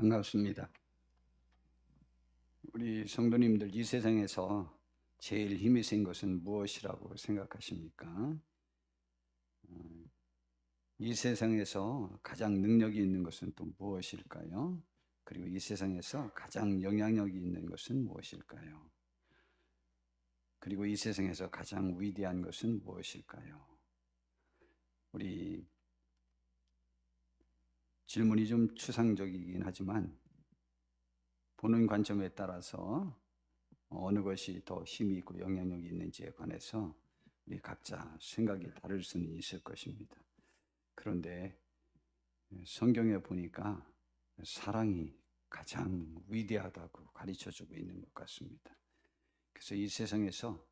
반갑습니다. 우리 성도님들, 이 세상에서 제일 힘이 센 것은 무엇이라고 생각하십니까? 이 세상에서 가장 능력이 있는 것은 또 무엇일까요? 그리고 이 세상에서 가장 영향력이 있는 것은 무엇일까요? 그리고 이 세상에서 가장 위대한 것은 무엇일까요? 우리 질문이 좀 추상적이긴 하지만 보는 관점에 따라서 어느 것이 더 힘이 있고 영향력이 있는지에 관해서 우리 각자 생각이 다를 수는 있을 것입니다. 그런데 성경에 보니까 사랑이 가장 위대하다고 가르쳐주고 있는 것 같습니다. 그래서 이 세상에서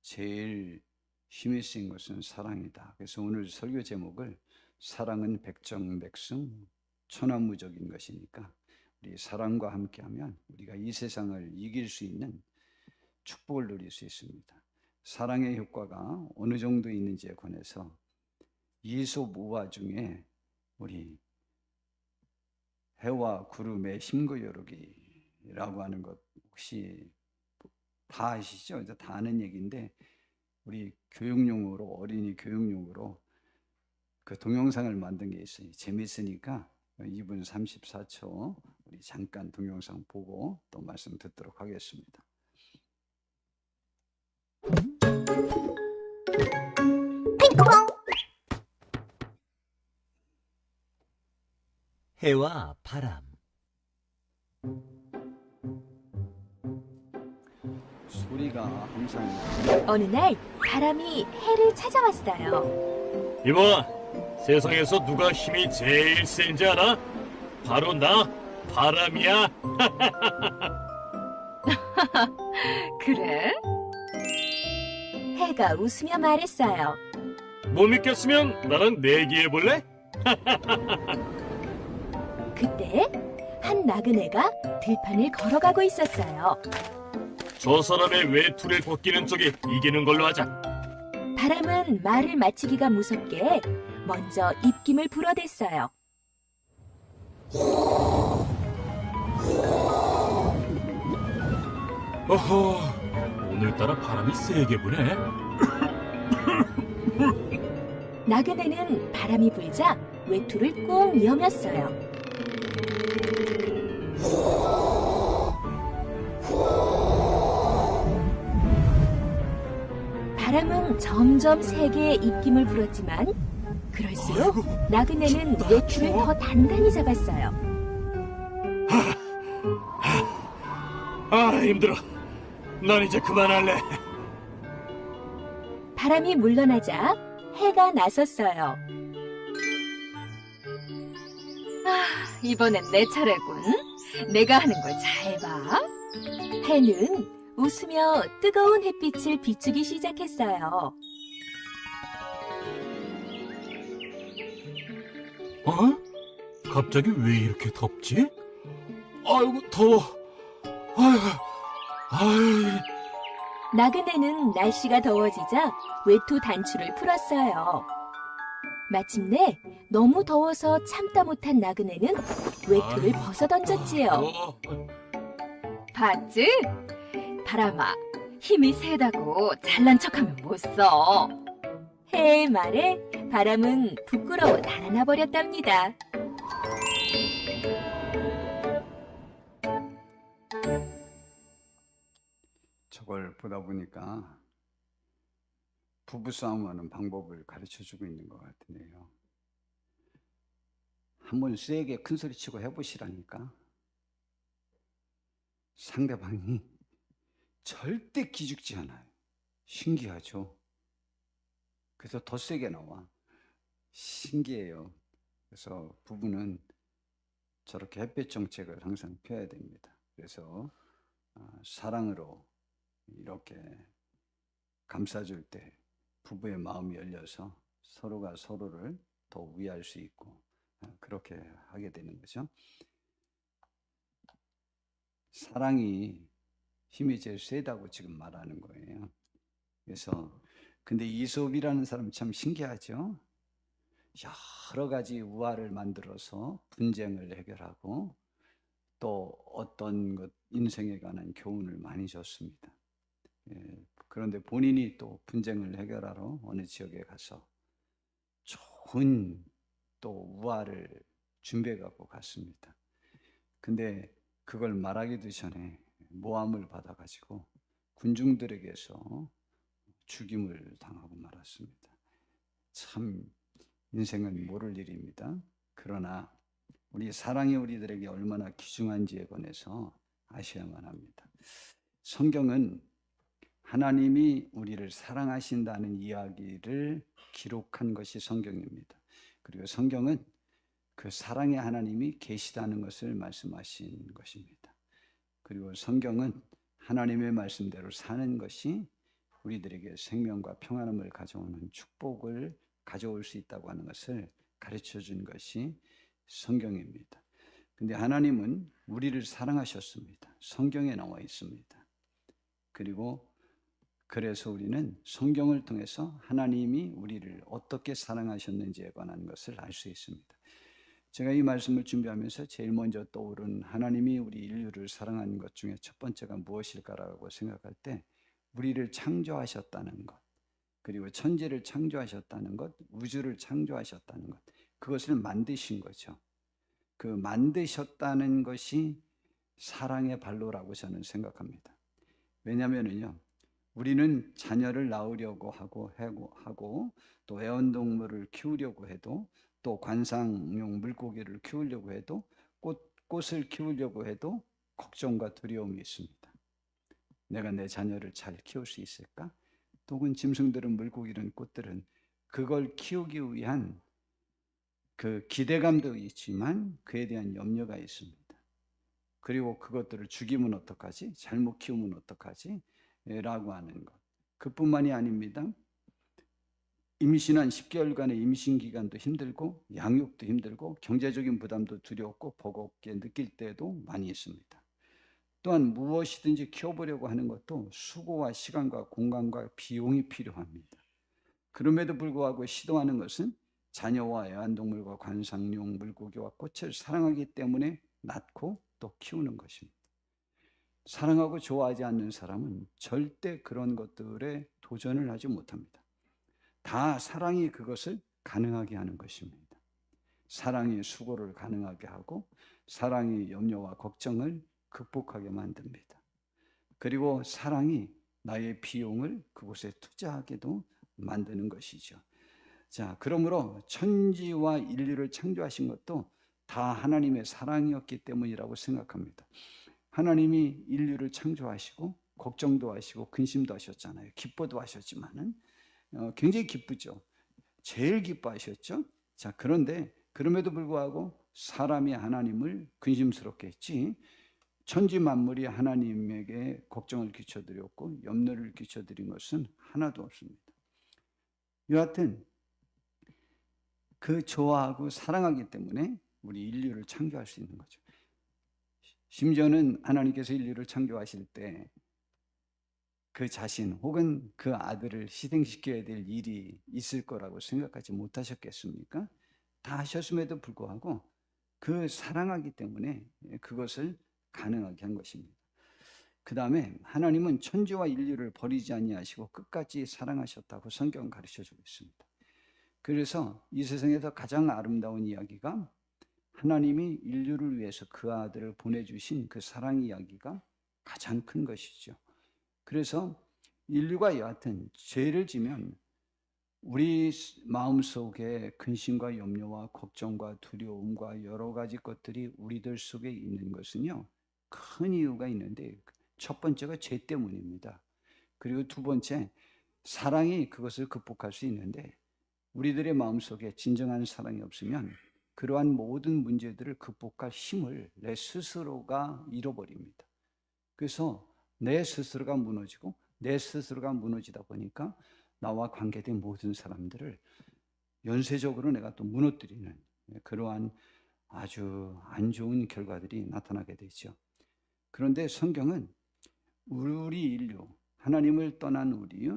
제일 힘이 센 것은 사랑이다. 그래서 오늘 설교 제목을 사랑은 백정백승 천하무적인 것이니까 우리 사랑과 함께하면 우리가 이 세상을 이길 수 있는 축복을 누릴 수 있습니다. 사랑의 효과가 어느 정도 있는지에 관해서 이솝 우화 중에 우리 해와 구름의 힘과 여루기라고 하는 것 혹시 다 아시죠? 다 아는 얘기인데 우리 교육용으로 어린이 교육용으로 그 동영상을 만든 게 있어요. 재밌으니까 2분 34초 우리 잠깐 동영상 보고 또 말씀 듣도록 하겠습니다. 해와 바람. 소리가 항상 어느 날 바람이 해를 찾아왔어요. 이봐, 세상에서 누가 힘이 제일 센지 알아? 바로 나, 바람이야. 그래? 해가 웃으며 말했어요. 못 믿겠으면 나랑 내기해볼래? 그때 한 나그네가 들판을 걸어가고 있었어요. 저 사람의 외투를 벗기는 쪽이 이기는 걸로 하자. 바람은 말을 마치기가 무섭게 먼저 입김을 불어댔어요. 어허, 오늘따라 바람이 세게 부네. 나그네는 바람이 불자 외투를 꼭 여몄어요. 바람은 점점 세게 입김을 불었지만 그럴수록 나그네는 외투를 더 단단히 잡았어요. 아, 힘들어. 난 이제 그만할래. 바람이 물러나자 해가 나섰어요. 이번엔 내 차례군. 내가 하는 걸 잘 봐. 해는 웃으며 뜨거운 햇빛을 비추기 시작했어요. 어? 갑자기 왜 이렇게 덥지? 아이고, 더워. 아이고, 아이. 나그네는 날씨가 더워지자 외투 단추를 풀었어요. 마침내 너무 더워서 참다 못한 나그네는 외투를 벗어던졌지요. 봤지? 바람아, 힘이 세다고 잘난 척하면 못 써. 해의 말에 바람은 부끄러워 달아나 버렸답니다. 저걸 보다 보니까 부부싸움하는 방법을 가르쳐주고 있는 것 같으네요. 한번 세게 큰 소리 치고 해보시라니까. 상대방이 절대 기죽지 않아요. 신기하죠? 그래서 더 세게 나와. 신기해요. 그래서 부부는 저렇게 햇볕 정책을 항상 펴야 됩니다. 그래서 사랑으로 이렇게 감싸줄 때 부부의 마음이 열려서 서로가 서로를 더 위할 수 있고 그렇게 하게 되는 거죠. 사랑이 힘이 제일 세다고 지금 말하는 거예요. 그래서 근데 이솝이라는 사람 참 신기하죠. 여러 가지 우화를 만들어서 분쟁을 해결하고 또 어떤 것 인생에 관한 교훈을 많이 줬습니다. 그런데 본인이 또 분쟁을 해결하러 어느 지역에 가서 좋은 또 우화를 준비해 갖고 갔습니다. 근데 그걸 말하기도 전에 모함을 받아 가지고 군중들에게서 죽임을 당하고 말았습니다. 참 인생은 모를 일입니다. 그러나 우리 사랑이 우리들에게 얼마나 귀중한지에 관해서 아셔야만 합니다. 성경은 하나님이 우리를 사랑하신다는 이야기를 기록한 것이 성경입니다. 그리고 성경은 그 사랑의 하나님이 계시다는 것을 말씀하신 것입니다. 그리고 성경은 하나님의 말씀대로 사는 것이 우리들에게 생명과 평안함을 가져오는 축복을 가져올 수 있다고 하는 것을 가르쳐 준 것이 성경입니다. 근데 하나님은 우리를 사랑하셨습니다. 성경에 나와 있습니다. 그리고 그래서 우리는 성경을 통해서 하나님이 우리를 어떻게 사랑하셨는지에 관한 것을 알 수 있습니다. 제가 이 말씀을 준비하면서 제일 먼저 떠오른 하나님이 우리 인류를 사랑하는 것 중에 첫 번째가 무엇일까라고 생각할 때 우리를 창조하셨다는 것, 그리고 천지를 창조하셨다는 것, 우주를 창조하셨다는 것, 그것을 만드신 거죠. 그 만드셨다는 것이 사랑의 발로라고 저는 생각합니다. 왜냐하면요, 우리는 자녀를 낳으려고 하고 또 애완동물을 키우려고 해도 또 관상용 물고기를 키우려고 해도 꽃을 키우려고 해도 걱정과 두려움이 있습니다. 내가 내 자녀를 잘 키울 수 있을까? 혹은 짐승들은 물고기든 꽃들은 그걸 키우기 위한 그 기대감도 있지만 그에 대한 염려가 있습니다. 그리고 그것들을 죽이면 어떡하지? 잘못 키우면 어떡하지? 라고 하는 것. 그뿐만이 아닙니다. 임신한 10개월간의 임신 기간도 힘들고 양육도 힘들고 경제적인 부담도 두렵고 버겁게 느낄 때도 많이 있습니다. 또한 무엇이든지 키워보려고 하는 것도 수고와 시간과 공간과 비용이 필요합니다. 그럼에도 불구하고 시도하는 것은 자녀와 애완동물과 관상용 물고기와 꽃을 사랑하기 때문에 낳고 또 키우는 것입니다. 사랑하고 좋아하지 않는 사람은 절대 그런 것들에 도전을 하지 못합니다. 다 사랑이 그것을 가능하게 하는 것입니다. 사랑이 수고를 가능하게 하고 사랑이 염려와 걱정을 극복하게 만듭니다. 그리고 사랑이 나의 비용을 그곳에 투자하게도 만드는 것이죠. 자, 그러므로 천지와 인류를 창조하신 것도 다 하나님의 사랑이었기 때문이라고 생각합니다. 하나님이 인류를 창조하시고 걱정도 하시고 근심도 하셨잖아요. 기뻐도 하셨지만은 굉장히 기쁘죠. 제일 기뻐하셨죠. 자, 그런데 그럼에도 불구하고 사람이 하나님을 근심스럽게 했지 천지 만물이 하나님에게 걱정을 끼쳐드렸고 염려를 끼쳐드린 것은 하나도 없습니다. 여하튼 그 좋아하고 사랑하기 때문에 우리 인류를 창조할 수 있는 거죠. 심지어는 하나님께서 인류를 창조하실 때 그 자신 혹은 그 아들을 희생시켜야 될 일이 있을 거라고 생각하지 못하셨겠습니까? 다 하셨음에도 불구하고 그 사랑하기 때문에 그것을 가능하게 한 것입니다. 그 다음에 하나님은 천지와 인류를 버리지 아니하시고 끝까지 사랑하셨다고 성경은 가르쳐주고 있습니다. 그래서 이 세상에서 가장 아름다운 이야기가 하나님이 인류를 위해서 그 아들을 보내주신 그 사랑 이야기가 가장 큰 것이죠. 그래서 인류가 여하튼 죄를 지면 우리 마음속에 근심과 염려와 걱정과 두려움과 여러 가지 것들이 우리들 속에 있는 것은요, 큰 이유가 있는데 첫 번째가 죄 때문입니다. 그리고 두 번째, 사랑이 그것을 극복할 수 있는데 우리들의 마음속에 진정한 사랑이 없으면 그러한 모든 문제들을 극복할 힘을 내 스스로가 잃어버립니다. 그래서 내 스스로가 무너지고 내 스스로가 무너지다 보니까 나와 관계된 모든 사람들을 연쇄적으로 내가 또 무너뜨리는 그러한 아주 안 좋은 결과들이 나타나게 되죠. 그런데 성경은 우리 인류, 하나님을 떠난 우리,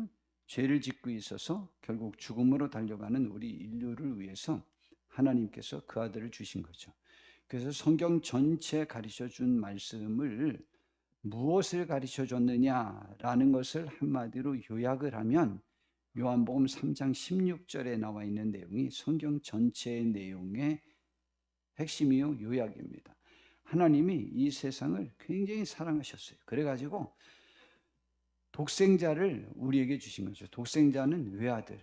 죄를 짓고 있어서 결국 죽음으로 달려가는 우리 인류를 위해서 하나님께서 그 아들을 주신 거죠. 그래서 성경 전체 가르쳐 준 말씀을 무엇을 가르쳐 줬느냐라는 것을 한마디로 요약을 하면 요한복음 3장 16절에 나와 있는 내용이 성경 전체의 내용의 핵심이요 요약입니다. 하나님이 이 세상을 굉장히 사랑하셨어요. 그래가지고 독생자를 우리에게 주신 거죠. 독생자는 외아들.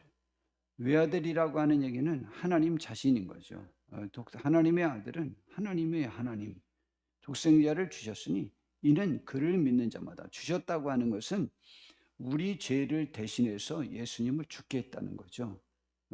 외아들이라고 하는 얘기는 하나님 자신인 거죠. 하나님의 아들은 하나님의 하나님. 독생자를 주셨으니 이는 그를 믿는 자마다. 주셨다고 하는 것은 우리 죄를 대신해서 예수님을 죽게 했다는 거죠.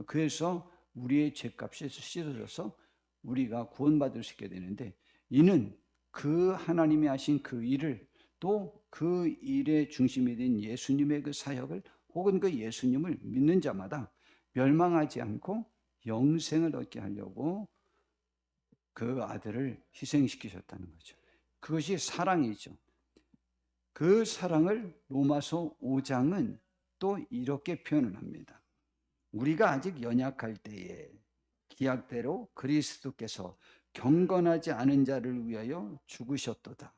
그래서 우리의 죄값이 씻어져서 우리가 구원받을 수 있게 되는데, 이는 그 하나님이 하신 그 일을, 또 그 일의 중심이 된 예수님의 그 사역을, 혹은 그 예수님을 믿는 자마다 멸망하지 않고 영생을 얻게 하려고 그 아들을 희생시키셨다는 거죠. 그것이 사랑이죠. 그 사랑을 로마서 5장은 또 이렇게 표현을 합니다. 우리가 아직 연약할 때에 기약대로 그리스도께서 경건하지 않은 자를 위하여 죽으셨도다.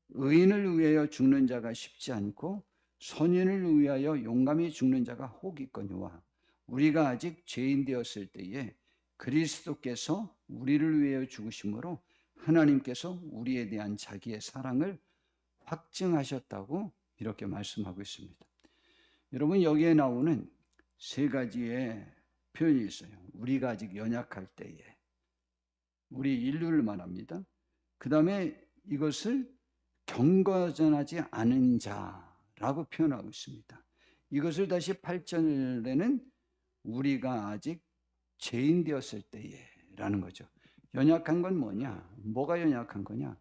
의인을 위하여 죽는 자가 쉽지 않고 선인을 위하여 용감히 죽는 자가 혹 있거니와, 우리가 아직 죄인 되었을 때에 그리스도께서 우리를 위하여 죽으심으로 하나님께서 우리에 대한 자기의 사랑을 확증하셨다고 이렇게 말씀하고 있습니다. 여러분, 여기에 나오는 세 가지의 표현이 있어요. 우리가 아직 연약할 때에, 우리 인류를 말합니다. 그 다음에 이것을 경건하지 않은 자라고 표현하고 있습니다. 이것을 다시 8절에는 우리가 아직 죄인 되었을 때에 라는 거죠. 연약한 건 뭐냐? 뭐가 연약한 거냐?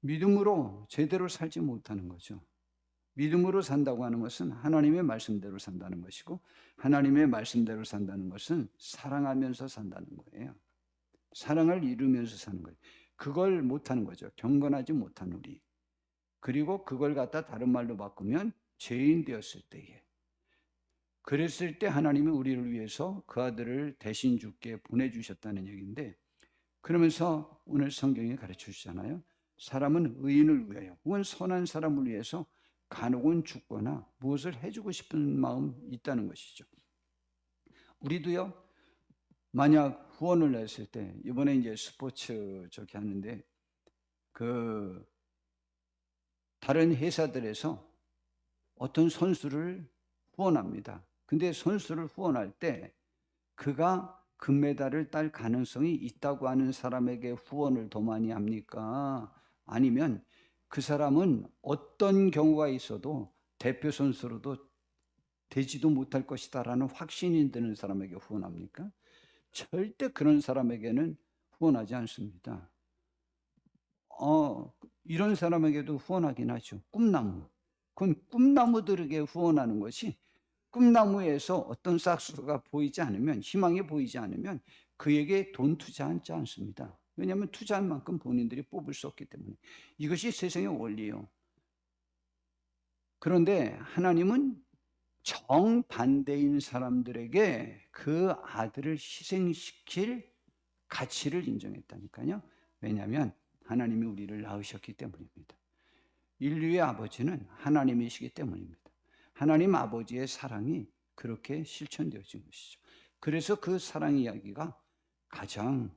믿음으로 제대로 살지 못하는 거죠. 믿음으로 산다고 하는 것은 하나님의 말씀대로 산다는 것이고, 하나님의 말씀대로 산다는 것은 사랑하면서 산다는 거예요. 사랑을 이루면서 사는 거예요. 그걸 못하는 거죠. 경건하지 못한 우리. 그리고 그걸 갖다 다른 말로 바꾸면 죄인 되었을 때에, 그랬을 때 하나님이 우리를 위해서 그 아들을 대신 죽게 보내주셨다는 얘기인데, 그러면서 오늘 성경이 가르쳐 주잖아요. 사람은 의인을 위하여 혹은 선한 사람을 위해서 간혹은 죽거나 무엇을 해주고 싶은 마음이 있다는 것이죠. 우리도요, 만약 후원을 냈을 때, 이번에 이제 스포츠 저기 하는데, 다른 회사들에서 어떤 선수를 후원합니다. 근데 선수를 후원할 때 그가 금메달을 딸 가능성이 있다고 하는 사람에게 후원을 더 많이 합니까? 아니면 그 사람은 어떤 경우가 있어도 대표 선수로도 되지도 못할 것이다라는 확신이 드는 사람에게 후원합니까? 절대 그런 사람에게는 후원하지 않습니다. 이런 사람에게도 후원하긴 하죠. 꿈나무. 그건 꿈나무들에게 후원하는 것이, 꿈나무에서 어떤 싹수가 보이지 않으면, 희망이 보이지 않으면 그에게 돈 투자하지 않습니다. 왜냐하면 투자한 만큼 본인들이 뽑을 수 없기 때문에. 이것이 세상의 원리예요. 그런데 하나님은 정반대인 사람들에게 그 아들을 희생시킬 가치를 인정했다니까요. 왜냐하면 하나님이 우리를 낳으셨기 때문입니다. 인류의 아버지는 하나님이시기 때문입니다. 하나님 아버지의 사랑이 그렇게 실천되어진 것이죠. 그래서 그 사랑 이야기가 가장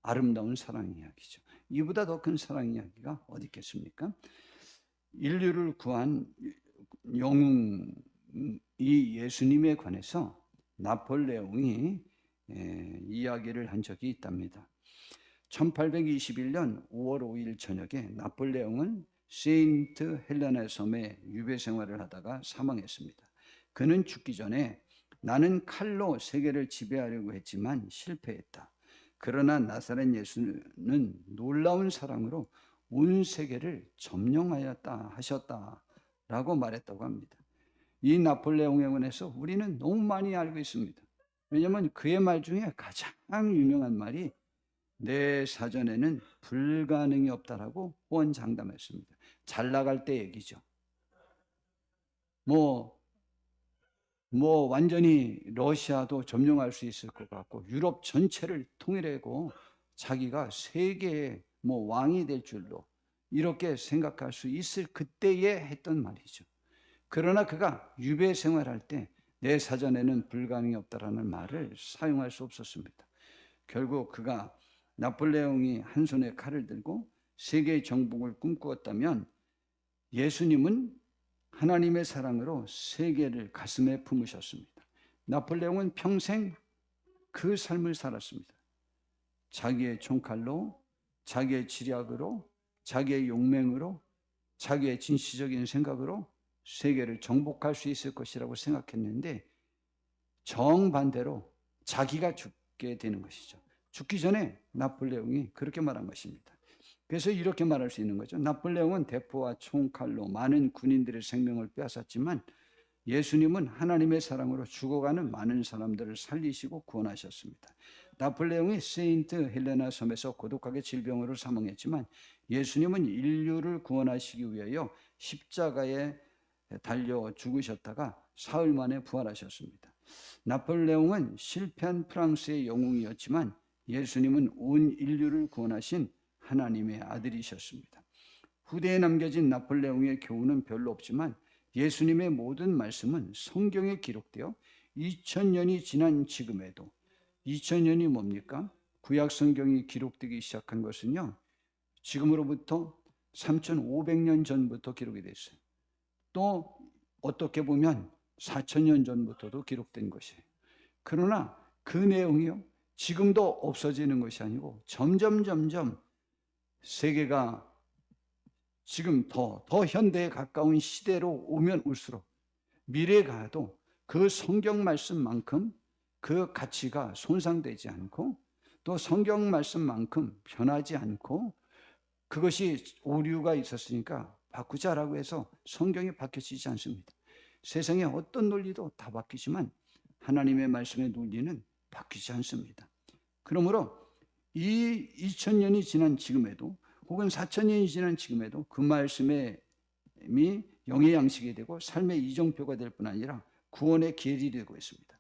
아름다운 사랑 이야기죠. 이보다 더 큰 사랑 이야기가 어디 있겠습니까? 인류를 구한 영웅, 이 예수님에 관해서 나폴레옹이 이야기를 한 적이 있답니다. 1821년 5월 5일 저녁에 나폴레옹은 세인트 헬레나 섬에 유배 생활을 하다가 사망했습니다. 그는 죽기 전에 나는 칼로 세계를 지배하려고 했지만 실패했다. 그러나 나사렛 예수는 놀라운 사랑으로 온 세계를 점령하였다 하셨다라고 말했다고 합니다. 이 나폴레옹에 관해서 우리는 너무 많이 알고 있습니다. 왜냐하면 그의 말 중에 가장 유명한 말이 내 사전에는 불가능이 없다라고 호언장담했습니다. 잘 나갈 때 얘기죠. 완전히 러시아도 점령할 수 있을 것 같고 유럽 전체를 통일하고 자기가 세계의 왕이 될 줄로 이렇게 생각할 수 있을 그때에 했던 말이죠. 그러나 그가 유배 생활할 때 내 사전에는 불가능이 없다라는 말을 사용할 수 없었습니다. 결국 그가 나폴레옹이 한 손에 칼을 들고 세계의 정복을 꿈꾸었다면 예수님은 하나님의 사랑으로 세계를 가슴에 품으셨습니다. 나폴레옹은 평생 그 삶을 살았습니다. 자기의 총칼로, 자기의 지략으로, 자기의 용맹으로, 자기의 진취적인 생각으로 세계를 정복할 수 있을 것이라고 생각했는데 정반대로 자기가 죽게 되는 것이죠. 죽기 전에 나폴레옹이 그렇게 말한 것입니다. 그래서 이렇게 말할 수 있는 거죠. 나폴레옹은 대포와 총칼로 많은 군인들의 생명을 빼앗았지만 예수님은 하나님의 사랑으로 죽어가는 많은 사람들을 살리시고 구원하셨습니다. 나폴레옹이 세인트 헬레나 섬에서 고독하게 질병으로 사망했지만 예수님은 인류를 구원하시기 위하여 십자가에 달려 죽으셨다가 사흘 만에 부활하셨습니다. 나폴레옹은 실패한 프랑스의 영웅이었지만 예수님은 온 인류를 구원하신 하나님의 아들이셨습니다. 후대에 남겨진 나폴레옹의 교훈은 별로 없지만 예수님의 모든 말씀은 성경에 기록되어 2000년이 지난 지금에도 2000년이 뭡니까? 구약 성경이 기록되기 시작한 것은요. 지금으로부터 3500년 전부터 기록이 됐어요. 또 어떻게 보면 4000년 전부터도 기록된 것이에요. 그러나 그 내용이요. 지금도 없어지는 것이 아니고 점점 세계가 지금 더 현대에 가까운 시대로 오면 올수록 미래에 가도 그 성경 말씀만큼 그 가치가 손상되지 않고 또 성경 말씀만큼 변하지 않고 그것이 오류가 있었으니까 바꾸자라고 해서 성경이 바뀌어지지 않습니다. 세상의 어떤 논리도 다 바뀌지만 하나님의 말씀의 논리는 바뀌지 않습니다. 그러므로 이 2000년이 지난 지금에도 혹은 4000년이 지난 지금에도 그 말씀이 영의 양식이 되고 삶의 이정표가 될 뿐 아니라 구원의 길이 되고 있습니다.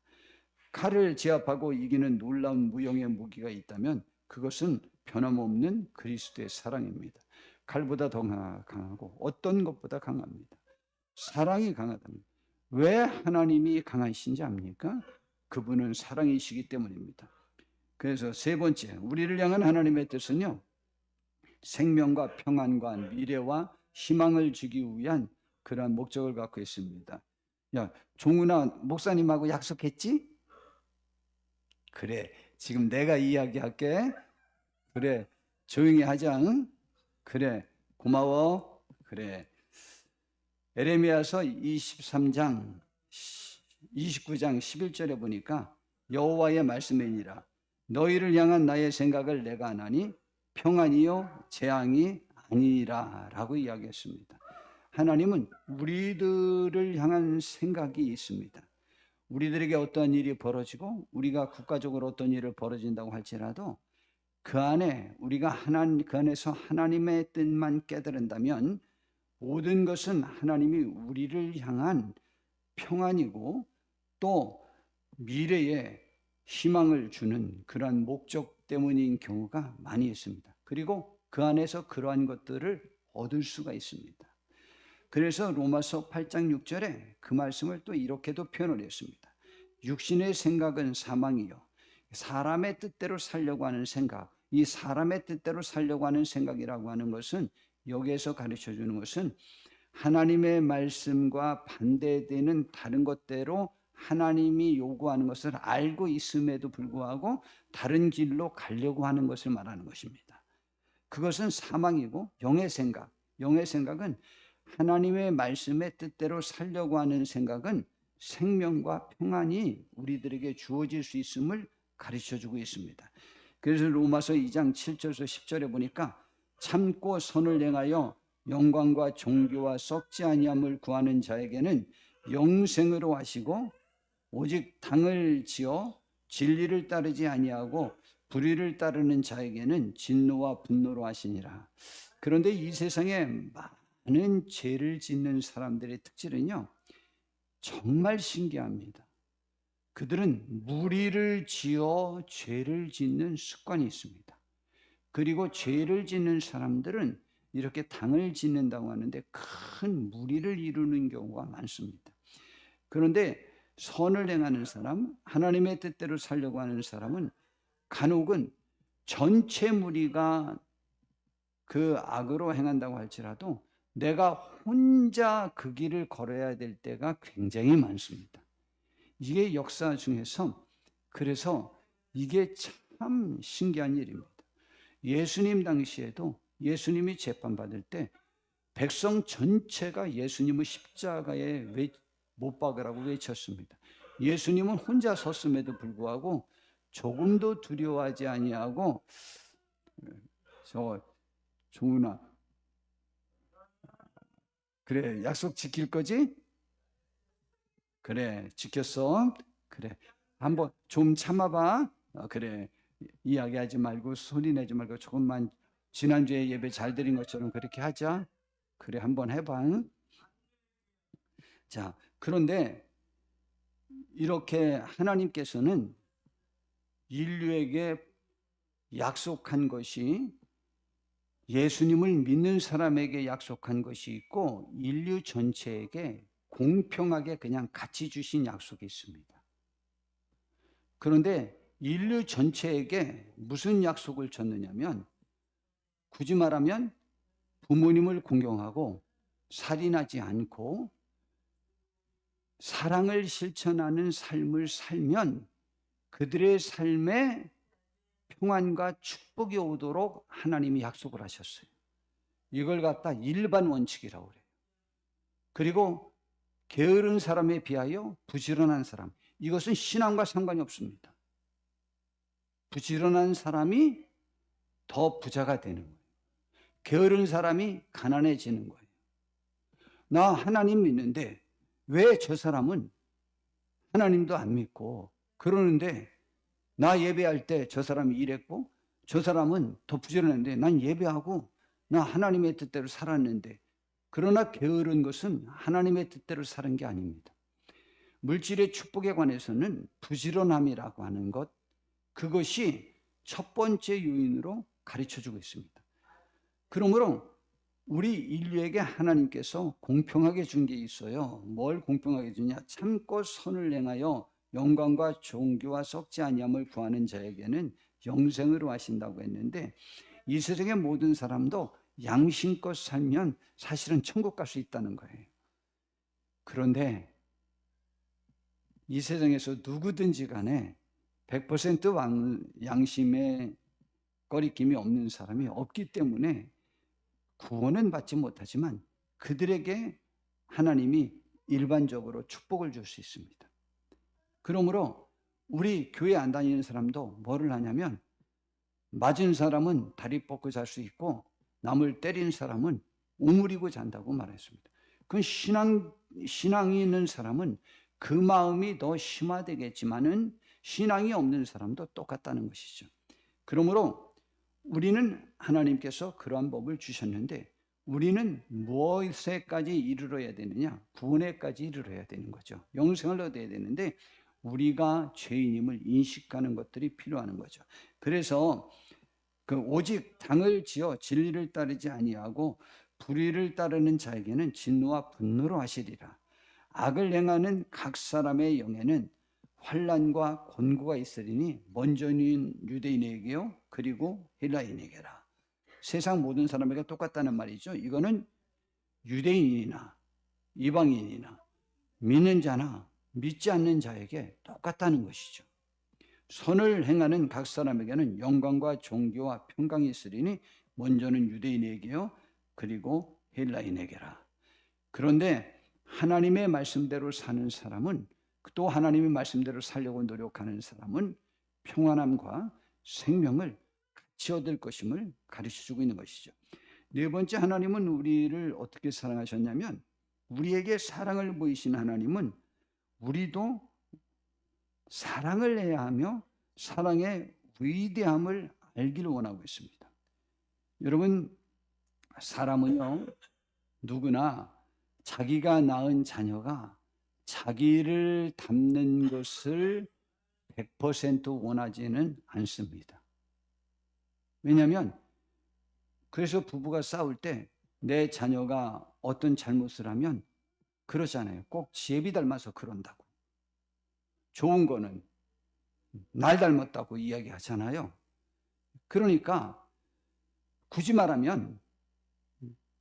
칼을 제압하고 이기는 놀라운 무용의 무기가 있다면 그것은 변함없는 그리스도의 사랑입니다. 칼보다 더 강하고 어떤 것보다 강합니다. 사랑이 강하다면 왜 하나님이 강하신지 압니까? 그분은 사랑이시기 때문입니다. 그래서 세 번째, 우리를 향한 하나님의 뜻은요. 생명과 평안과 미래와 희망을 주기 위한 그러한 목적을 갖고 있습니다. 야, 종훈아 목사님하고 약속했지? 그래, 지금 내가 이야기할게. 그래, 조용히 하자. 응? 그래, 고마워. 그래. 에레미야서 29장 11절에 보니까 여호와의 말씀이니라. 너희를 향한 나의 생각을 내가 아나니 평안이요 재앙이 아니라 라고 이야기했습니다. 하나님은 우리들을 향한 생각이 있습니다. 우리들에게 어떤 일이 벌어지고 우리가 국가적으로 어떤 일을 벌어진다고 할지라도 그 안에 우리가 그 안에서 하나님의 뜻만 깨달은다면 모든 것은 하나님이 우리를 향한 평안이고 또 미래에 희망을 주는 그러한 목적 때문인 경우가 많이 있습니다. 그리고 그 안에서 그러한 것들을 얻을 수가 있습니다. 그래서 로마서 8장 6절에 그 말씀을 또 이렇게도 표현을 했습니다. 육신의 생각은 사망이요. 사람의 뜻대로 살려고 하는 생각, 이 사람의 뜻대로 살려고 하는 생각이라고 하는 것은 여기에서 가르쳐 주는 것은 하나님의 말씀과 반대되는 다른 것대로 하나님이 요구하는 것을 알고 있음에도 불구하고 다른 길로 가려고 하는 것을 말하는 것입니다. 그것은 사망이고 영의 생각은 하나님의 말씀의 뜻대로 살려고 하는 생각은 생명과 평안이 우리들에게 주어질 수 있음을 가르쳐주고 있습니다. 그래서 로마서 2장 7절에서 10절에 보니까 참고 선을 행하여 영광과 존귀와 썩지 아니함을 구하는 자에게는 영생으로 하시고 오직 당을 지어 진리를 따르지 아니하고 불의를 따르는 자에게는 진노와 분노로 하시니라. 그런데 이 세상에 많은 죄를 짓는 사람들의 특질은요, 정말 신기합니다. 그들은 무리를 지어 죄를 짓는 습관이 있습니다. 그리고 죄를 짓는 사람들은 이렇게 당을 짓는다고 하는데 큰 무리를 이루는 경우가 많습니다. 그런데 선을 행하는 사람, 하나님의 뜻대로 살려고 하는 사람은 간혹은 전체 무리가 그 악으로 행한다고 할지라도 내가 혼자 그 길을 걸어야 될 때가 굉장히 많습니다. 이게 역사 중에서 그래서 이게 참 신기한 일입니다. 예수님 당시에도 예수님이 재판받을 때 백성 전체가 예수님을 십자가에 못 박으라고 외쳤습니다. 예수님은 혼자 섰음에도 불구하고 조금도 두려워하지 아니하고 종훈아 그래 약속 지킬 거지? 그래 지켰어. 그래 한번 좀 참아봐. 그래 이야기하지 말고 소리 내지 말고 조금만 지난주에 예배 잘 드린 것처럼 그렇게 하자. 그래 한번 해봐. 자 그런데 이렇게 하나님께서는 인류에게 약속한 것이 예수님을 믿는 사람에게 약속한 것이 있고 인류 전체에게 공평하게 그냥 같이 주신 약속이 있습니다. 그런데 인류 전체에게 무슨 약속을 줬느냐면 굳이 말하면 부모님을 공경하고 살인하지 않고 사랑을 실천하는 삶을 살면 그들의 삶에 평안과 축복이 오도록 하나님이 약속을 하셨어요. 이걸 갖다 일반 원칙이라고 그래요. 그리고 게으른 사람에 비하여 부지런한 사람, 이것은 신앙과 상관이 없습니다. 부지런한 사람이 더 부자가 되는 거예요. 게으른 사람이 가난해지는 거예요. 나 하나님 믿는데 왜 저 사람은 하나님도 안 믿고 그러는데 나 예배할 때 저 사람이 이랬고 저 사람은 더 부지런한데 난 예배하고 나 하나님의 뜻대로 살았는데, 그러나 게으른 것은 하나님의 뜻대로 사는 게 아닙니다. 물질의 축복에 관해서는 부지런함이라고 하는 것, 그것이 첫 번째 요인으로 가르쳐주고 있습니다. 그러므로 우리 인류에게 하나님께서 공평하게 준 게 있어요. 뭘 공평하게 주냐? 참고 선을 행하여 영광과 존귀와 썩지 아니함을 구하는 자에게는 영생으로 하신다고 했는데, 이 세상의 모든 사람도 양심껏 살면 사실은 천국 갈 수 있다는 거예요. 그런데 이 세상에서 누구든지 간에 100% 양심의 거리낌이 없는 사람이 없기 때문에 구원은 받지 못하지만 그들에게 하나님이 일반적으로 축복을 줄 수 있습니다. 그러므로 우리 교회 안 다니는 사람도 뭐를 하냐면, 맞은 사람은 다리 뻗고 잘 수 있고 남을 때린 사람은 오므리고 잔다고 말했습니다. 그 신앙이 있는 사람은 그 마음이 더 심화되겠지만은 신앙이 없는 사람도 똑같다는 것이죠. 그러므로 우리는 하나님께서 그러한 법을 주셨는데 우리는 무엇에까지 이르러야 되느냐? 구원에까지 이르러야 되는 거죠. 영생을 얻어야 되는데 우리가 죄인임을 인식하는 것들이 필요한 거죠. 그래서 오직 당을 지어 진리를 따르지 아니하고 불의를 따르는 자에게는 진노와 분노로 하시리라. 악을 행하는 각 사람의 영에는 환난과 곤고가 있으리니 먼저는 유대인에게요 그리고 헬라인에게라. 세상 모든 사람에게 똑같다는 말이죠. 이거는 유대인이나 이방인이나 믿는 자나 믿지 않는 자에게 똑같다는 것이죠. 선을 행하는 각 사람에게는 영광과 존귀와 평강이 있으리니 먼저는 유대인에게요 그리고 헬라인에게라. 그런데 하나님의 말씀대로 사는 사람은, 또 하나님의 말씀대로 살려고 노력하는 사람은 평안함과 생명을 같이 얻을 것임을 가르쳐주고 있는 것이죠. 네 번째, 하나님은 우리를 어떻게 사랑하셨냐면, 우리에게 사랑을 보이신 하나님은 우리도 사랑을 해야 하며 사랑의 위대함을 알기를 원하고 있습니다. 여러분, 사람은요 누구나 자기가 낳은 자녀가 자기를 닮는 것을 100% 원하지는 않습니다. 왜냐하면 그래서 부부가 싸울 때 내 자녀가 어떤 잘못을 하면 그러잖아요. 꼭 제비 닮아서 그런다고. 좋은 거는 날 닮았다고 이야기하잖아요. 그러니까 굳이 말하면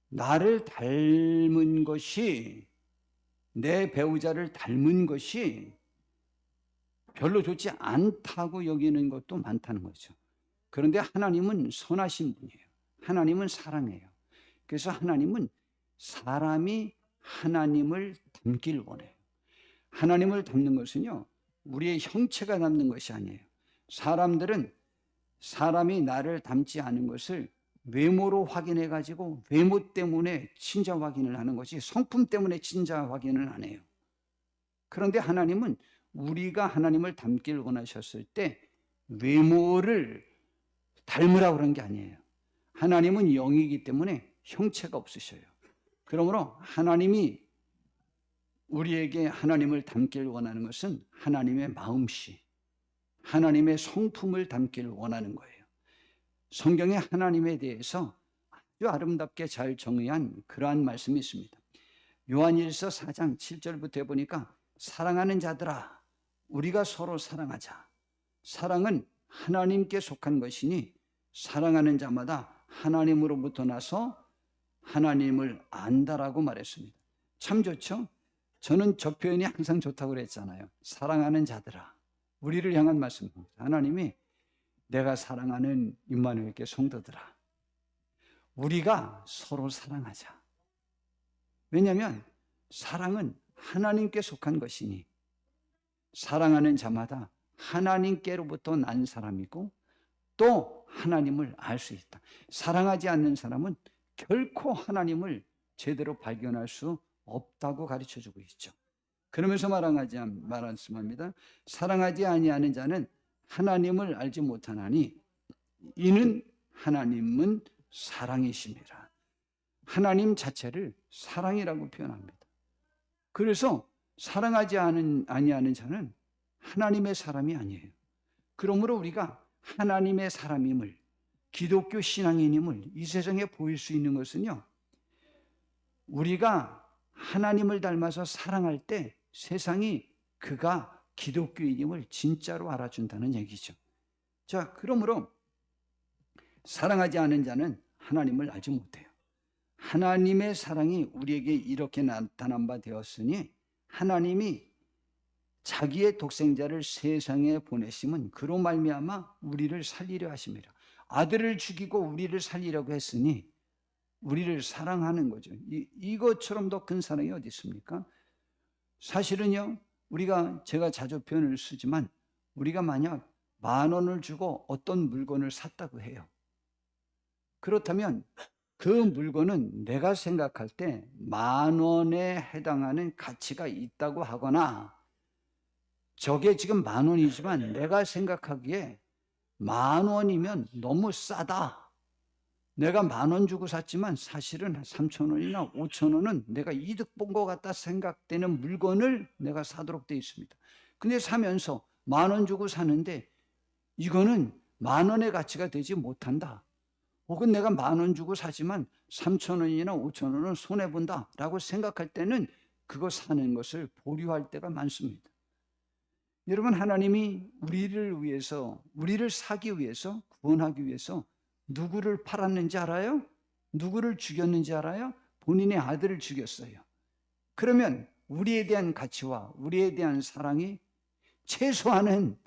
나를 닮은 것이, 내 배우자를 닮은 것이 별로 좋지 않다고 여기는 것도 많다는 거죠. 그런데 하나님은 선하신 분이에요. 하나님은 사랑해요. 그래서 하나님은 사람이 하나님을 닮길 원해요. 하나님을 닮는 것은요, 우리의 형체가 닮는 것이 아니에요. 사람들은 사람이 나를 닮지 않은 것을 외모로 확인해 가지고 외모 때문에 친자 확인을 하는 것이, 성품 때문에 친자 확인을 안 해요. 그런데 하나님은 우리가 하나님을 닮길 원하셨을 때 외모를 닮으라고 그런 게 아니에요. 하나님은 영이기 때문에 형체가 없으셔요. 그러므로 하나님이 우리에게 하나님을 닮길 원하는 것은 하나님의 마음씨, 하나님의 성품을 닮길 원하는 거예요. 성경에 하나님에 대해서 아주 아름답게 잘 정의한 그러한 말씀이 있습니다. 요한일서 4장 7절부터 보니까 사랑하는 자들아, 우리가 서로 사랑하자. 사랑은 하나님께 속한 것이니 사랑하는 자마다 하나님으로부터 나서 하나님을 안다라고 말했습니다. 참 좋죠? 저는 저 표현이 항상 좋다고 그랬잖아요. 사랑하는 자들아, 우리를 향한 말씀입니다. 하나님이 내가 사랑하는 임마누엘께 성도들아, 우리가 서로 사랑하자. 왜냐하면 사랑은 하나님께 속한 것이니 사랑하는 자마다 하나님께로부터 난 사람이고 또 하나님을 알 수 있다. 사랑하지 않는 사람은 결코 하나님을 제대로 발견할 수 없다고 가르쳐주고 있죠. 그러면서 말씀합니다. 사랑하지 아니하는 자는 하나님을 알지 못하나니 이는 하나님은 사랑이심이라. 하나님 자체를 사랑이라고 표현합니다. 그래서 사랑하지 아니하는 자는 하나님의 사람이 아니에요. 그러므로 우리가 하나님의 사람임을, 기독교 신앙인임을 이 세상에 보일 수 있는 것은요, 우리가 하나님을 닮아서 사랑할 때 세상이 그가 기독교인임을 진짜로 알아준다는 얘기죠. 자, 그러므로 사랑하지 않은 자는 하나님을 알지 못해요. 하나님의 사랑이 우리에게 이렇게 나타난 바 되었으니 하나님이 자기의 독생자를 세상에 보내심은 그로 말미암아 우리를 살리려 하심이라. 아들을 죽이고 우리를 살리려고 했으니 우리를 사랑하는 거죠. 이것처럼 더 큰 사랑이 어디 있습니까? 사실은요, 제가 자주 표현을 쓰지만 우리가 만약 10,000원을 주고 어떤 물건을 샀다고 해요. 그렇다면 그 물건은 내가 생각할 때 10,000원에 해당하는 가치가 있다고 하거나, 저게 지금 10,000원이지만 내가 생각하기에 10,000원이면 너무 싸다. 내가 10,000원 주고 샀지만 사실은 3,000원이나 5,000원은 내가 이득 본 것 같다 생각되는 물건을 내가 사도록 되어 있습니다. 근데 사면서 10,000원 주고 사는데 이거는 10,000원의 가치가 되지 못한다. 혹은 내가 10,000원 주고 사지만 3,000원이나 5,000원은 손해본다 라고 생각할 때는 그거 사는 것을 보류할 때가 많습니다. 여러분, 하나님이 우리를 사기 위해서, 구원하기 위해서 누구를 팔았는지 알아요? 누구를 죽였는지 알아요? 본인의 아들을 죽였어요. 그러면 우리에 대한 가치와 우리에 대한 사랑이 최소한은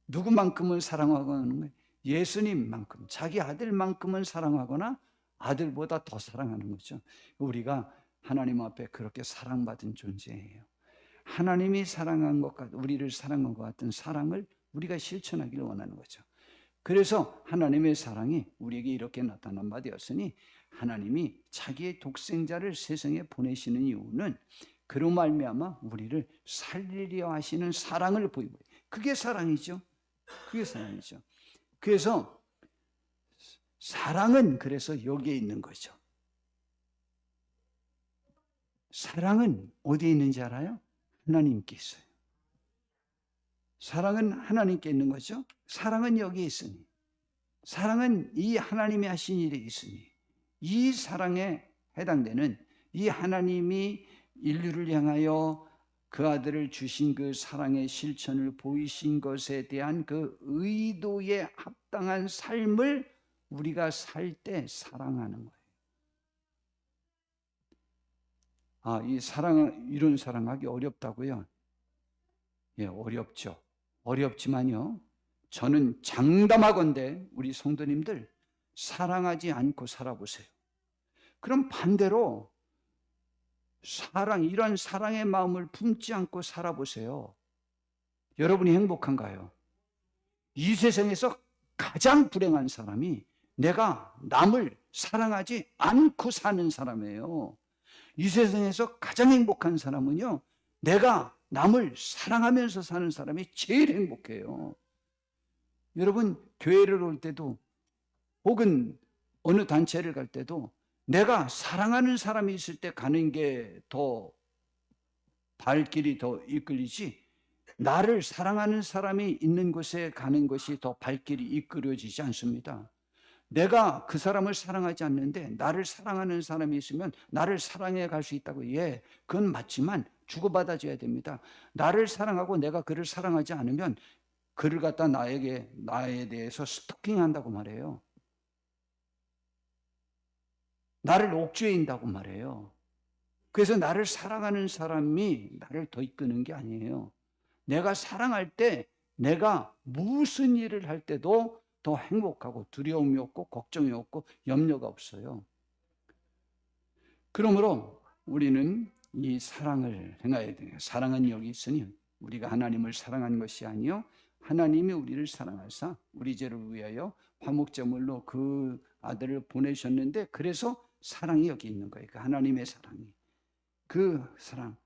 누구만큼은 사랑하고 하는 거예요? 예수님만큼, 자기 아들만큼은 사랑하거나 아들보다 더 사랑하는 거죠. 우리가 하나님 앞에 그렇게 사랑받은 존재예요. 하나님이 우리를 사랑한 것 같은 사랑을 우리가 실천하기를 원하는 거죠. 그래서 하나님의 사랑이 우리에게 이렇게 나타난 바 되었으니 하나님이 자기의 독생자를 세상에 보내시는 이유는 그로 말미암아 우리를 살리려 하시는 사랑을 보이고, 그게 사랑이죠. 그게 사랑이죠. 그래서 사랑은 그래서 여기에 있는 거죠. 사랑은 어디에 있는지 알아요? 하나님께 있어요. 사랑은 하나님께 있는 거죠. 사랑은 여기에 있으니, 사랑은 이 하나님이 하신 일에 있으니, 이 사랑에 해당되는 이 하나님이 인류를 향하여 그 아들을 주신 그 사랑의 실천을 보이신 것에 대한 그 의도에 합당한 삶을 우리가 살 때 사랑하는 거예요. 이런 사랑하기 어렵다고요? 예, 어렵죠. 어렵지만요, 저는 장담하건대 우리 성도님들 사랑하지 않고 살아보세요. 그럼 반대로 이런 사랑의 마음을 품지 않고 살아보세요. 여러분이 행복한가요? 이 세상에서 가장 불행한 사람이 내가 남을 사랑하지 않고 사는 사람이에요. 이 세상에서 가장 행복한 사람은요, 내가 남을 사랑하면서 사는 사람이 제일 행복해요. 여러분, 교회를 올 때도 혹은 어느 단체를 갈 때도 내가 사랑하는 사람이 있을 때 가는 게 더 발길이 더 이끌리지, 나를 사랑하는 사람이 있는 곳에 가는 것이 더 발길이 이끌어지지 않습니다. 내가 그 사람을 사랑하지 않는데 나를 사랑하는 사람이 있으면 나를 사랑해 갈 수 있다고. 예, 그건 맞지만 주고받아줘야 됩니다. 나를 사랑하고 내가 그를 사랑하지 않으면 그를 갖다 나에 대해서 스토킹한다고 말해요. 나를 옥죄인다고 말해요. 그래서 나를 사랑하는 사람이 나를 더 이끄는 게 아니에요. 내가 사랑할 때 내가 무슨 일을 할 때도 더 행복하고 두려움이 없고 걱정이 없고 염려가 없어요. 그러므로 우리는 이 사랑을 행해야 돼요. 사랑은 여기 있으니 우리가 하나님을 사랑한 것이 아니요 하나님이 우리를 사랑하사 우리 죄를 위하여 화목제물로 그 아들을 보내셨는데, 그래서 사랑이 여기 있는 거예요. 그 하나님의 사랑이, 그 사랑.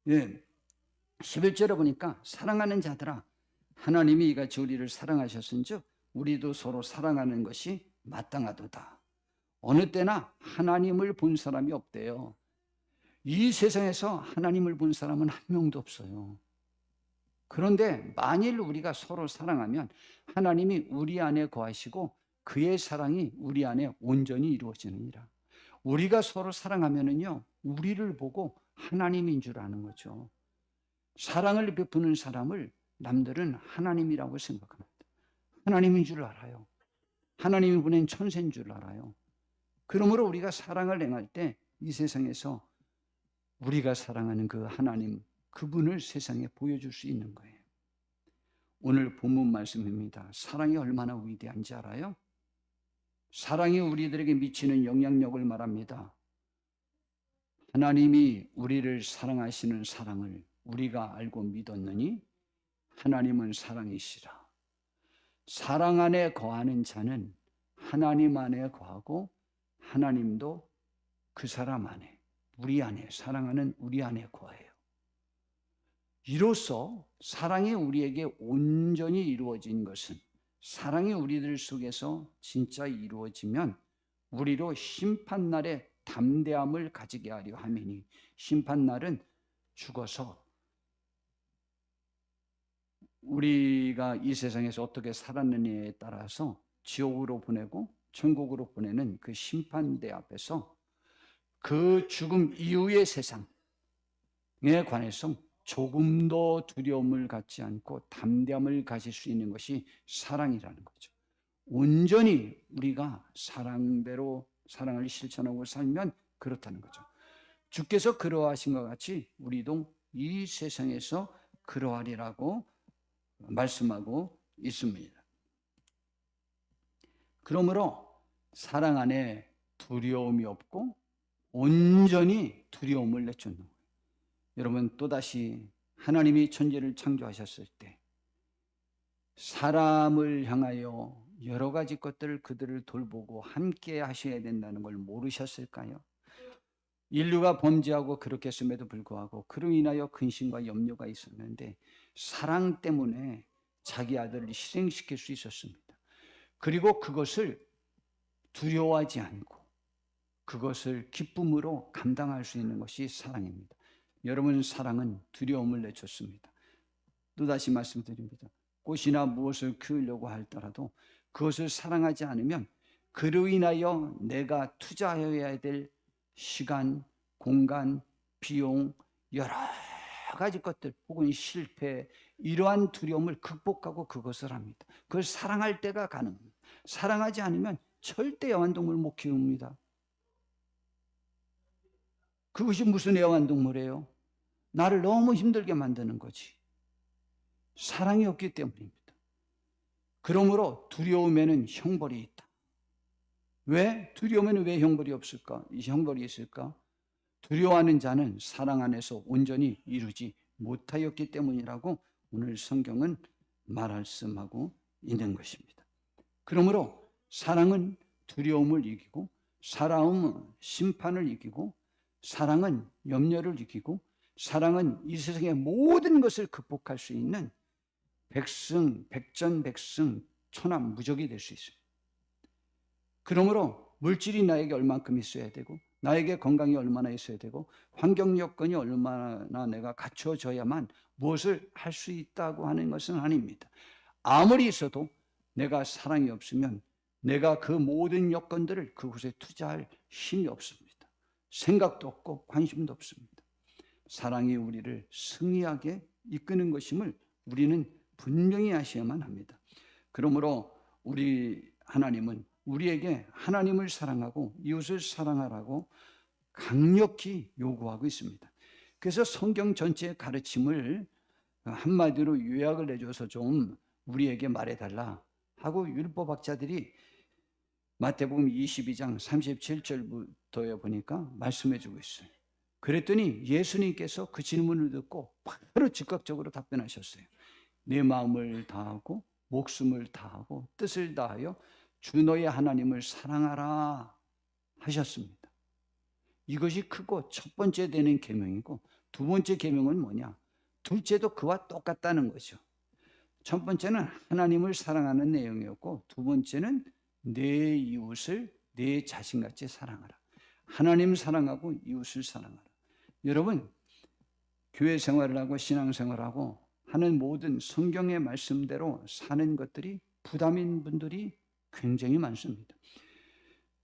예, 11절에 보니까 사랑하는 자들아 하나님이 이같이 우리를 사랑하셨은즉 우리도 서로 사랑하는 것이 마땅하도다. 어느 때나 하나님을 본 사람이 없대요. 이 세상에서 하나님을 본 사람은 한 명도 없어요. 그런데 만일 우리가 서로 사랑하면 하나님이 우리 안에 거하시고 그의 사랑이 우리 안에 온전히 이루어지느니라. 우리가 서로 사랑하면은요, 우리를 보고 하나님인 줄 아는 거죠. 사랑을 베푸는 사람을 남들은 하나님이라고 생각합니다. 하나님인 줄 알아요. 하나님이 보낸 천사인 줄 알아요. 그러므로 우리가 사랑을 행할 때 이 세상에서 우리가 사랑하는 그 하나님, 그분을 세상에 보여줄 수 있는 거예요. 오늘 본문 말씀입니다. 사랑이 얼마나 위대한지 알아요? 사랑이 우리들에게 미치는 영향력을 말합니다. 하나님이 우리를 사랑하시는 사랑을 우리가 알고 믿었느니 하나님은 사랑이시라. 사랑 안에 거하는 자는 하나님 안에 거하고 하나님도 그 사람 안에, 우리 안에, 사랑하는 우리 안에 거해요. 이로써 사랑이 우리에게 온전히 이루어진 것은, 사랑이 우리들 속에서 진짜 이루어지면 우리로 심판날에 담대함을 가지게 하려 함이니, 심판날은 죽어서 우리가 이 세상에서 어떻게 살았느냐에 따라서 지옥으로 보내고 천국으로 보내는 그 심판대 앞에서 그 죽음 이후의 세상에 관해서 조금도 두려움을 갖지 않고 담대함을 가질 수 있는 것이 사랑이라는 거죠. 온전히 우리가 사랑대로 사랑을 실천하고 살면 그렇다는 거죠. 주께서 그러하신 것 같이 우리도 이 세상에서 그러하리라고 말씀하고 있습니다. 그러므로 사랑 안에 두려움이 없고 온전히 두려움을 내쫓는 거예요. 여러분, 또다시 하나님이 천지를 창조하셨을 때 사람을 향하여 여러 가지 것들을 그들을 돌보고 함께 하셔야 된다는 걸 모르셨을까요? 인류가 범죄하고 그렇게 했음에도 불구하고 그로 인하여 근심과 염려가 있었는데 사랑 때문에 자기 아들을 희생시킬 수 있었습니다. 그리고 그것을 두려워하지 않고 그것을 기쁨으로 감당할 수 있는 것이 사랑입니다. 여러분, 사랑은 두려움을 내쫓습니다. 또다시 말씀드립니다. 꽃이나 무엇을 키우려고 할더라도 그것을 사랑하지 않으면 그로 인하여 내가 투자해야 될 시간, 공간, 비용, 여러 가지 것들 혹은 실패, 이러한 두려움을 극복하고 그것을 합니다. 그걸 사랑할 때가 가능합니다. 사랑하지 않으면 절대 애완동물 못 키웁니다. 그것이 무슨 애완동물이에요? 나를 너무 힘들게 만드는 거지. 사랑이 없기 때문입니다. 그러므로 두려움에는 형벌이 있다. 왜? 두려움에는 왜 형벌이 없을까? 이 형벌이 있을까? 두려워하는 자는 사랑 안에서 온전히 이루지 못하였기 때문이라고 오늘 성경은 말씀하고 있는 것입니다. 그러므로 사랑은 두려움을 이기고, 사랑은 심판을 이기고, 사랑은 염려를 이기고, 사랑은 이 세상의 모든 것을 극복할 수 있는 백전백승 천하무적이 될 수 있습니다. 그러므로 물질이 나에게 얼만큼 있어야 되고, 나에게 건강이 얼마나 있어야 되고, 환경 여건이 얼마나 내가 갖춰져야만 무엇을 할 수 있다고 하는 것은 아닙니다. 아무리 있어도 내가 사랑이 없으면 내가 그 모든 여건들을 그곳에 투자할 힘이 없습니다. 생각도 없고 관심도 없습니다. 사랑이 우리를 승리하게 이끄는 것임을 우리는 분명히 아셔야만 합니다. 그러므로 우리 하나님은 우리에게 하나님을 사랑하고 이웃을 사랑하라고 강력히 요구하고 있습니다. 그래서 성경 전체의 가르침을 한마디로 요약을 내줘서 좀 우리에게 말해달라 하고 율법학자들이 마태복음 22장 37절부터에 보니까 말씀해주고 있어요. 그랬더니 예수님께서 그 질문을 듣고 바로 즉각적으로 답변하셨어요. 내 마음을 다하고 목숨을 다하고 뜻을 다하여 주 너의 하나님을 사랑하라 하셨습니다. 이것이 크고 첫 번째 되는 계명이고, 두 번째 계명은 뭐냐? 둘째도 그와 똑같다는 거죠. 첫 번째는 하나님을 사랑하는 내용이었고, 두 번째는 내 이웃을 내 자신같이 사랑하라. 하나님 사랑하고 이웃을 사랑하라. 여러분, 교회 생활을 하고 신앙생활하고 하는 모든 성경의 말씀대로 사는 것들이 부담인 분들이 굉장히 많습니다.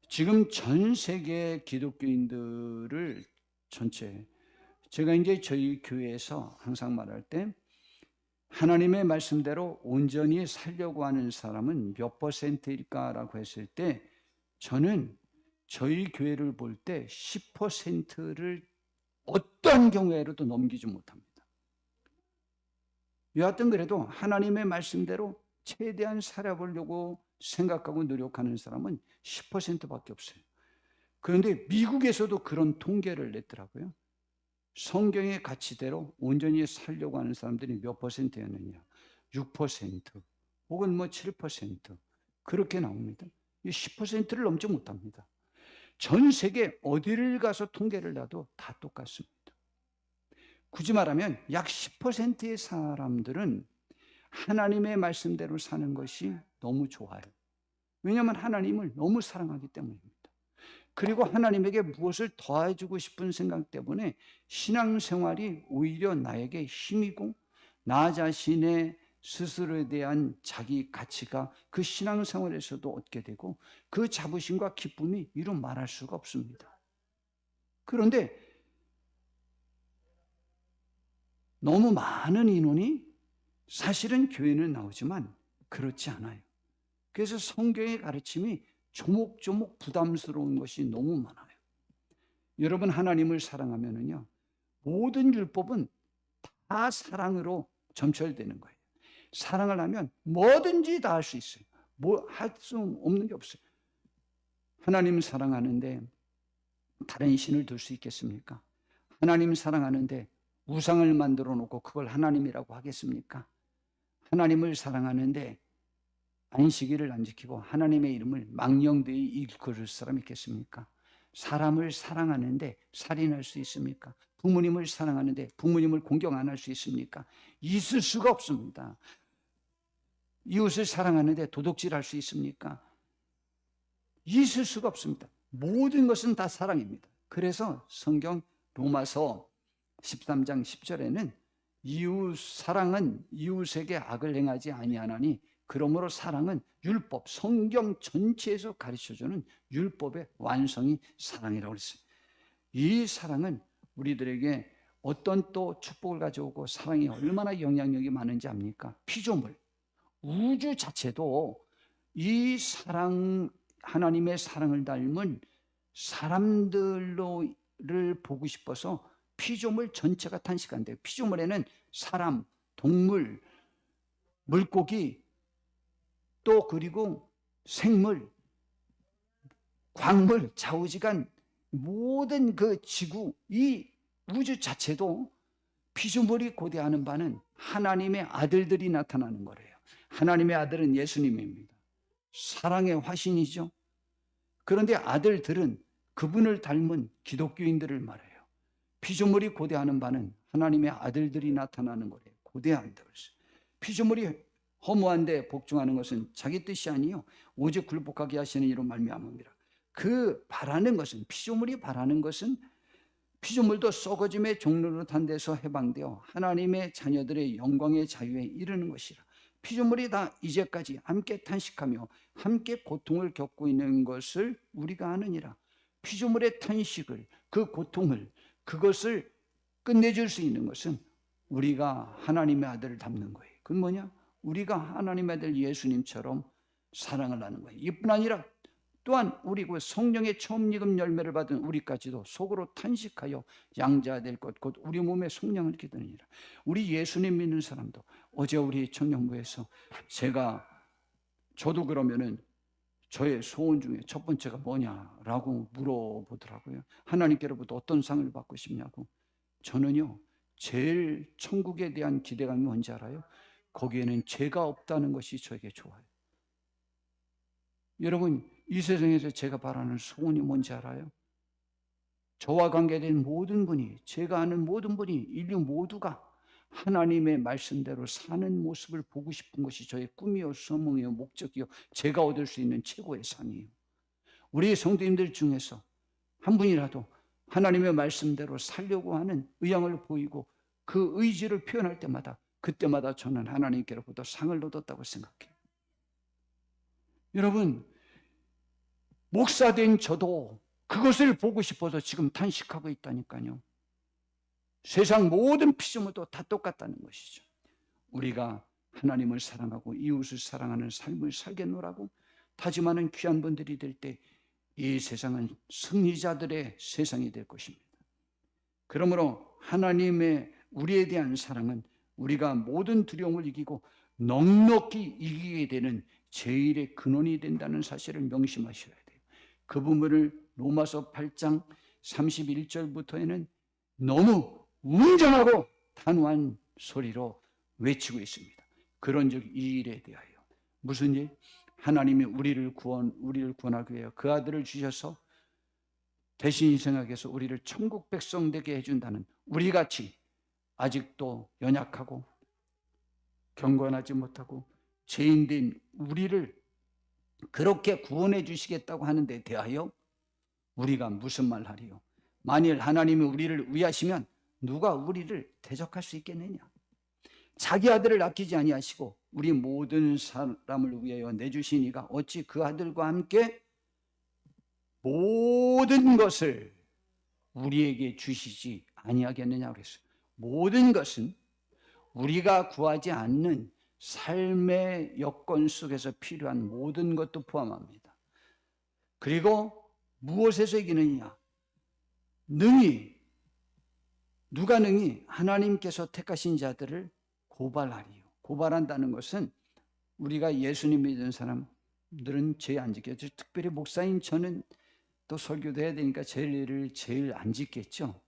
지금 전 세계 기독교인들을 전체, 제가 이제 저희 교회에서 항상 말할 때 하나님의 말씀대로 온전히 살려고 하는 사람은 몇 %일까라고 했을 때, 저는 저희 교회를 볼 때 10%를 어떠한 경우에라도 넘기지 못합니다. 여하튼 그래도 하나님의 말씀대로 최대한 살아보려고 생각하고 노력하는 사람은 10%밖에 없어요. 그런데 미국에서도 그런 통계를 냈더라고요. 성경의 가치대로 온전히 살려고 하는 사람들이 몇 %였느냐? 6% 혹은 7% 그렇게 나옵니다. 이 10%를 넘지 못합니다. 전 세계 어디를 가서 통계를 놔도 다 똑같습니다. 굳이 말하면 약 10%의 사람들은 하나님의 말씀대로 사는 것이 너무 좋아요. 왜냐하면 하나님을 너무 사랑하기 때문입니다. 그리고 하나님에게 무엇을 더해주고 싶은 생각 때문에 신앙생활이 오히려 나에게 힘이고, 나 자신의 스스로에 대한 자기 가치가 그 신앙생활에서도 얻게 되고, 그 자부심과 기쁨이 이루 말할 수가 없습니다. 그런데 너무 많은 인원이 사실은 교회는 나오지만 그렇지 않아요. 그래서 성경의 가르침이 조목조목 부담스러운 것이 너무 많아요. 여러분, 하나님을 사랑하면은요, 모든 율법은 다 사랑으로 점철되는 거예요. 사랑을 하면 뭐든지 다 할 수 있어요. 뭐 할 수 없는 게 없어요. 하나님 사랑하는데 다른 신을 둘 수 있겠습니까? 하나님 사랑하는데 우상을 만들어 놓고 그걸 하나님이라고 하겠습니까? 하나님을 사랑하는데 안식일을 안 지키고 하나님의 이름을 망령되이 일컬을 사람이 있겠습니까? 사람을 사랑하는데 살인할 수 있습니까? 부모님을 사랑하는데 부모님을 공경 안 할 수 있습니까? 있을 수가 없습니다. 이웃을 사랑하는데 도둑질할 수 있습니까? 있을 수가 없습니다. 모든 것은 다 사랑입니다. 그래서 성경 로마서 13장 10절에는 이웃 사랑은 이웃에게 악을 행하지 아니하나니 그러므로 사랑은 율법, 성경 전체에서 가르쳐주는 율법의 완성이 사랑이라고 그랬어요. 이 사랑은 우리들에게 어떤 또 축복을 가져오고 사랑이 얼마나 영향력이 많은지 압니까? 피조물, 우주 자체도 이 사랑, 하나님의 사랑을 닮은 사람들을 보고 싶어서 피조물 전체가 탄식한대요. 피조물에는 사람, 동물, 물고기, 또 그리고 생물, 광물, 좌우지간 모든 그 지구, 이 우주 자체도 피조물이 고대하는 바는 하나님의 아들들이 나타나는 거래요. 하나님의 아들은 예수님입니다. 사랑의 화신이죠. 그런데 아들들은 그분을 닮은 기독교인들을 말해요. 피조물이 고대하는 바는 하나님의 아들들이 나타나는 거래요. 고대한다. 피조물이 허무한데 복종하는 것은 자기 뜻이 아니요 오직 굴복하게 하시는 이로 말미암음이라. 그 바라는 것은, 피조물이 바라는 것은 피조물도 썩어짐의 종로로 탄 데서 해방되어 하나님의 자녀들의 영광의 자유에 이르는 것이라. 피조물이 다 이제까지 함께 탄식하며 함께 고통을 겪고 있는 것을 우리가 아느니라. 피조물의 탄식을, 그 고통을, 그것을 끝내줄 수 있는 것은 우리가 하나님의 아들을 닮는 거예요. 그건 뭐냐? 우리가 하나님의 아들 예수님처럼 사랑을 하는 거예요. 이뿐 아니라 또한 우리 그 성령의 처음 익은 열매를 받은 우리까지도 속으로 탄식하여 양자가 될 것 곧 우리 몸에 성령을 기도하니라. 우리 예수님 믿는 사람도 어제 우리 청년부에서 저도 그러면은 저의 소원 중에 첫 번째가 뭐냐라고 물어보더라고요. 하나님께로부터 어떤 상을 받고 싶냐고. 저는요, 제일 천국에 대한 기대감이 뭔지 알아요? 거기에는 죄가 없다는 것이 저에게 좋아요. 여러분, 이 세상에서 제가 바라는 소원이 뭔지 알아요? 저와 관계된 모든 분이, 제가 아는 모든 분이, 인류 모두가 하나님의 말씀대로 사는 모습을 보고 싶은 것이 저의 꿈이요, 소망이요, 목적이요, 제가 얻을 수 있는 최고의 상이에요. 우리 성도님들 중에서 한 분이라도 하나님의 말씀대로 살려고 하는 의향을 보이고 그 의지를 표현할 때마다, 그때마다 저는 하나님께로부터 상을 얻었다고 생각해요. 여러분, 목사된 저도 그것을 보고 싶어서 지금 탄식하고 있다니까요. 세상 모든 피조물도 다 똑같다는 것이죠. 우리가 하나님을 사랑하고 이웃을 사랑하는 삶을 살겠노라고 다짐하는 귀한 분들이 될 때 이 세상은 승리자들의 세상이 될 것입니다. 그러므로 하나님의 우리에 대한 사랑은 우리가 모든 두려움을 이기고 넉넉히 이기게 되는 제일의 근원이 된다는 사실을 명심하셔야 돼요. 그 부분을 로마서 8장 31절부터에는 너무 웅장하고 단호한 소리로 외치고 있습니다. 그런즉 이 일에 대하여 무슨 일? 하나님이 우리를 구원하기 위하여 그 아들을 주셔서 대신 희생하게해서 우리를 천국 백성 되게 해준다는, 우리같이 아직도 연약하고 경건하지 못하고 죄인된 우리를 그렇게 구원해 주시겠다고 하는 데 대하여 우리가 무슨 말 하리요? 만일 하나님이 우리를 위하시면 누가 우리를 대적할 수 있겠느냐? 자기 아들을 아끼지 아니하시고 우리 모든 사람을 위하여 내주신 이가 어찌 그 아들과 함께 모든 것을 우리에게 주시지 아니하겠느냐 그랬어요. 모든 것은 우리가 구하지 않는 삶의 여건 속에서 필요한 모든 것도 포함합니다. 그리고 무엇에서 이기느냐? 누가 능히 하나님께서 택하신 자들을 고발하리요. 고발한다는 것은 우리가 예수님 믿는 사람들은 죄 안 지켜요. 특별히 목사인 저는 또 설교도 해야 되니까 죄를 제일 안 짓겠죠.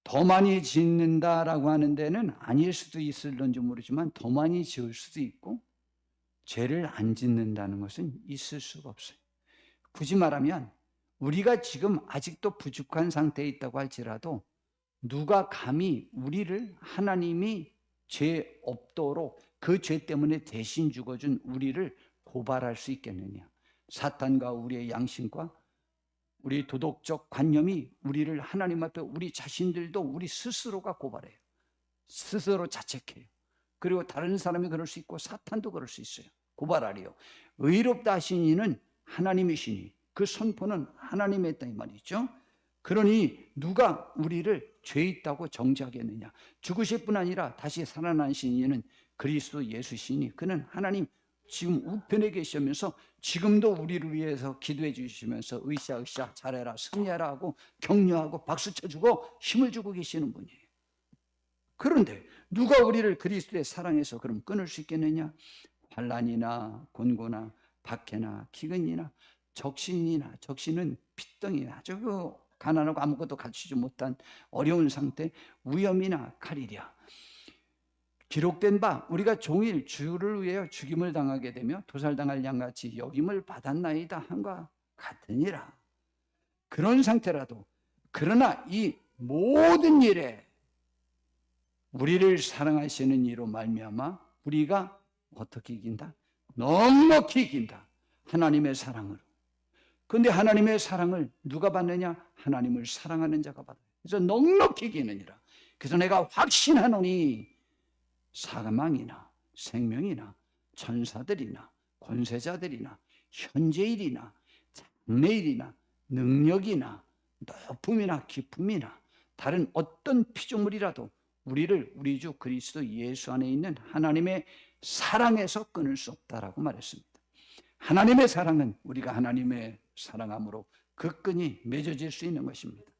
더 많이 짓는다라고 하는 데는 아닐 수도 있을런지 모르지만 더 많이 지을 수도 있고, 죄를 안 짓는다는 것은 있을 수가 없어요. 굳이 말하면 우리가 지금 아직도 부족한 상태에 있다고 할지라도 누가 감히 우리를, 하나님이 죄 없도록 그 죄 때문에 대신 죽어준 우리를 고발할 수 있겠느냐? 사탄과 우리의 양심과 우리 도덕적 관념이 우리를 하나님 앞에, 우리 자신들도 우리 스스로가 고발해요. 스스로 자책해요. 그리고 다른 사람이 그럴 수 있고 사탄도 그럴 수 있어요. 고발하리요. 의롭다 하신 이는 하나님이시니 그 선포는 하나님의 했다 이 말이죠. 그러니 누가 우리를 죄 있다고 정죄하겠느냐. 죽으실 뿐 아니라 다시 살아나신 이는 그리스도 예수시니 그는 하나님 지금 우편에 계시면서 지금도 우리를 위해서 기도해 주시면서 으쌰으쌰 잘해라 승리하라 하고 격려하고 박수 쳐주고 힘을 주고 계시는 분이에요. 그런데 누가 우리를 그리스도의 사랑에서 그럼 끊을 수 있겠느냐. 환난이나 곤고나 박해나 기근이나 적신은 핏덩이 아주 가난하고 아무것도 갖추지 못한 어려운 상태, 위험이나 칼이랴. 기록된 바 우리가 종일 주를 위하여 죽임을 당하게 되며 도살당할 양같이 여김을 받았나이다 한과 같으니라. 그런 상태라도 그러나 이 모든 일에 우리를 사랑하시는 이로 말미암아 우리가 어떻게 이긴다? 넉넉히 이긴다. 하나님의 사랑으로. 그런데 하나님의 사랑을 누가 받느냐? 하나님을 사랑하는 자가 받아요. 그래서 넉넉히 이기느니라. 그래서 내가 확신하노니 사망이나 생명이나 천사들이나 권세자들이나 현재일이나 장래일이나 능력이나 높음이나 깊음이나 다른 어떤 피조물이라도 우리를 우리 주 그리스도 예수 안에 있는 하나님의 사랑에서 끊을 수 없다라고 말했습니다. 하나님의 사랑은 우리가 하나님의 사랑함으로 그 끈이 맺어질 수 있는 것입니다.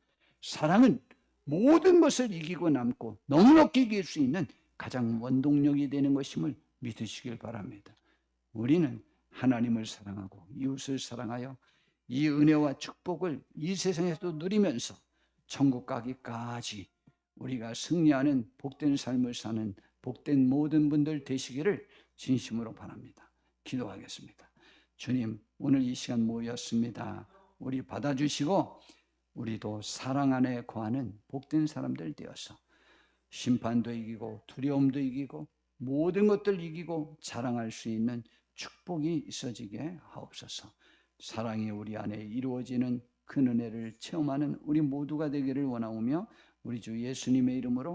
사랑은 모든 것을 이기고 남고 넉넉히 이길 수 있는 가장 원동력이 되는 것임을 믿으시길 바랍니다. 우리는 하나님을 사랑하고 이웃을 사랑하여 이 은혜와 축복을 이 세상에서도 누리면서 천국 가기까지 우리가 승리하는 복된 삶을 사는 복된 모든 분들 되시기를 진심으로 바랍니다. 기도하겠습니다. 주님, 오늘 이 시간 모였습니다. 우리 받아주시고 우리도 사랑 안에 거하는 복된 사람들 되어서 심판도 이기고 두려움도 이기고 모든 것들 이기고 자랑할 수 있는 축복이 있어지게 하옵소서. 사랑이 우리 안에 이루어지는 그 은혜를 체험하는 우리 모두가 되기를 원하오며 우리 주 예수님의 이름으로